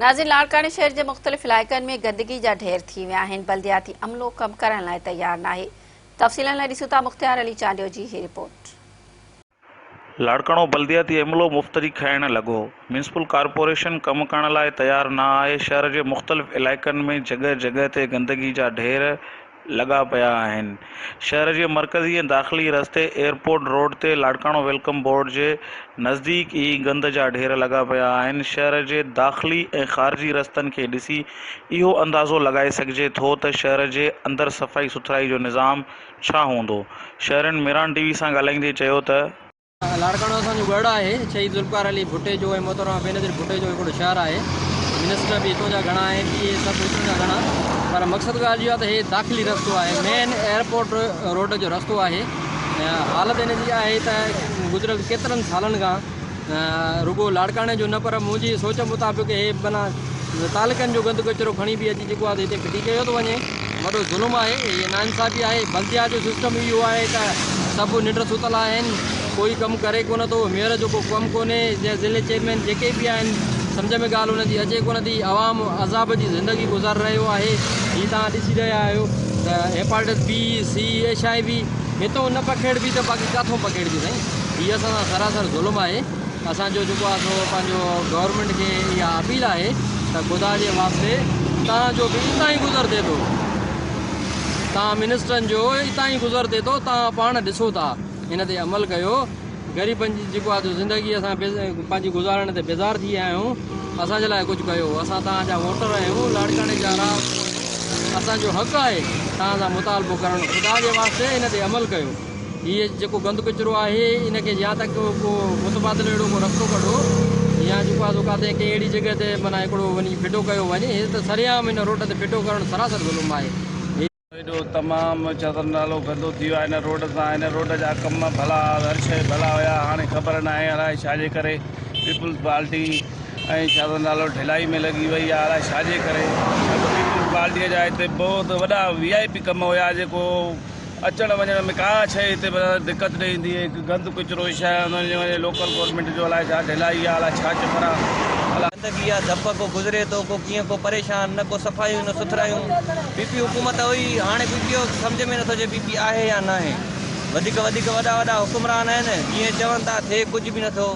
नाज़रीन, लाड़काने शहर के मुख़्तलिफ़ इलाइक़नि में गंदगी जा ढेर थी विया आहिनि। बल्दियाती अमलो कम करण लाइ तैयार नाहे। तफ़सीलन लाइ ॾिसूं था मुख़्तियार अली चांडियो जी ही रिपोर्ट। लाड़काणो बल्दियाती अमलो मुफ़्तरी खाइण लॻो। म्यूनिसिपल कॉर्पोरेशन कम करण लाइ तैयार न आहे। शहर जे मुख़्तलिफ़ इलाइक़नि में जगह जगह ते गंदगी जा ढेर लॻा पिया आहिनि। शहर जे मरकज़ी ऐं दाख़िली रस्ते एयरपोर्ट रोड ते लाड़काणो वेलकम बोर्ड जे नज़दीक ई गंद जा ढेर लॻा पिया आहिनि। शहर जे दाख़िली ऐं ख़ारिजी रस्तनि खे ॾिसी इहो अंदाज़ो लॻाए सघिजे थो त शहर जे अंदरि सफ़ाई सुथराई जो निज़ाम छा हूंदो। शहरनि मेरान टीवी सां ॻाल्हाईंदे चयो त लाड़काणो असांजो गढ़ आहे। शहीद ज़ुल्फ़िकार अली भुट्टे जो ऐं मोहतरमा बेनज़ीर भुट्टे जो हिकिड़ो शहर आहे। मिनिस्टर भी हितों जा घणा आहिनि, इहे सभु हितों जा घणा, पर मक़सदु ॻाल्हि इहो आहे त हे दाख़िली रस्तो आहे, मेन एयरपोर्ट रोड जो रस्तो आहे। हालत इन जी आहे त गुज़िरियल केतिरनि सालनि खां रुगो लाड़काणे जो न पर मुंहिंजी सोच मुताबिक़ हे माना तालुकनि जो गंद कचिरो खणी बि अची जेको आहे हिते फिटी कयो थो वञे। वॾो ज़ुल्म आहे, इहे नाइंसाफ़ी आहे। बल्दिया जो सिस्टम इहो आहे त सभु निंड सुतल आहिनि, कोई कमु करे कोन थो। मेयर जो को कमु कोन्हे, ज़िले चेयरमैन जेके बि आहिनि सम्झ में ॻाल्हि हुनजी अचे कोन थी। आवाम अज़ाब जी ज़िंदगी गुज़ार रहियो आहे। हीअ तव्हां ॾिसी रहिया आहियो त हेपाटाइटिस बी सी HIV हितों न पखेड़बी त बाक़ी किथां पखेड़बी साईं। हीअ असां सां सरासर ज़ुल्म आहे। असांजो जेको आहे सो पंहिंजो गवर्नमेंट खे इहा अपील आहे त ख़ुदा जे वास्ते तव्हांजो बि इतां ई गुज़र थिए थो, तव्हां मिनिस्टरनि जो इतां ई गुज़र थिए थो, तव्हां पाण ॾिसो था, इन ते अमल कयो। ग़रीबनि जी जेको आहे ज़िंदगी असां पंहिंजी गुज़ारण ते बेज़ार थी विया आहियूं। असांजे लाइ कुझु कयो। असां तव्हांजा वोटर आहियूं, लाड़काणे जा असांजो हक़ु आहे तव्हां सां मुतालबो करणु। ख़ुदा जे वास्ते इन ते अमल कयो। हीअ जेको गंद कचिरो आहे इनखे या त को मुतबादिल अहिड़ो को रस्तो कढो, या जेको आहे सो किथे कंहिं अहिड़ी जॻह ते माना हिकिड़ो वञी फिटो कयो वञे। हे त सरेआम इन रोड ते फिटो करणु सरासर ज़ुल्म आहे। एॾो तमामु छा नालो गंदो थी वियो आहे हिन रोड सां। हिन रोड जा कम भला, हर शइ भला हुया, हाणे ख़बर न आहे अलाए छाजे करे पीपुल्स पार्टी ऐं छा नालो ढिलाई में लॻी वई आहे, अलाए छाजे करे। पीपुल्स पार्टीअ जा हिते बहुत वॾा VIP कम हुया, जेको अचण वञण में का शइ हिते दिक़त न ईंदी आहे। गंद कचिरो शइ लोकल गवर्नमेंट जो अलाए छा ढिलाई आहे, अलाए छा चक्कर आहे। गंदगी आहे, धप को गुज़रे थो, को कीअं को परेशान, न को सफ़ाइयूं न सुथरायूं। BP हुकूमत हुई, हाणे BP जो सम्झ में नथो अचे BP आहे या न आहे। वधीक वॾा वॾा हुकुमरान आहिनि, जीअं चवनि था थिए कुझु बि नथो।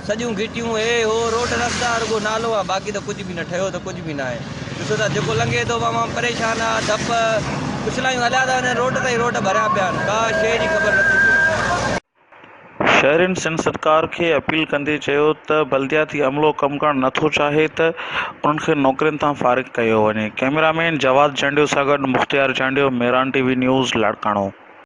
सॼियूं घिटियूं हे हो रोड रस्ता रुगो नालो आहे, बाक़ी त कुझु बि न ठहियो त कुझु बि न आहे। ॾिसो था जेको लंघे थो तमामु परेशान आहे। धप कुछलायूं हलिया था वञनि, रोड ताईं रोड भरिया पिया आहिनि, का शइ जी ख़बर नथी पए। शहरियुनि सिंध सरकार खे अपील कंदे चयो त बल्दियाती अमलो कमु करणु नथो चाहे त उन्हनि खे नौकरियुनि तां फ़ारिग़ कयो वञे। कैमरामैन जवाद चांडियो सां गॾु मुख़्तियार चांडियो, मेरान TV न्यूज़, लाड़काणो।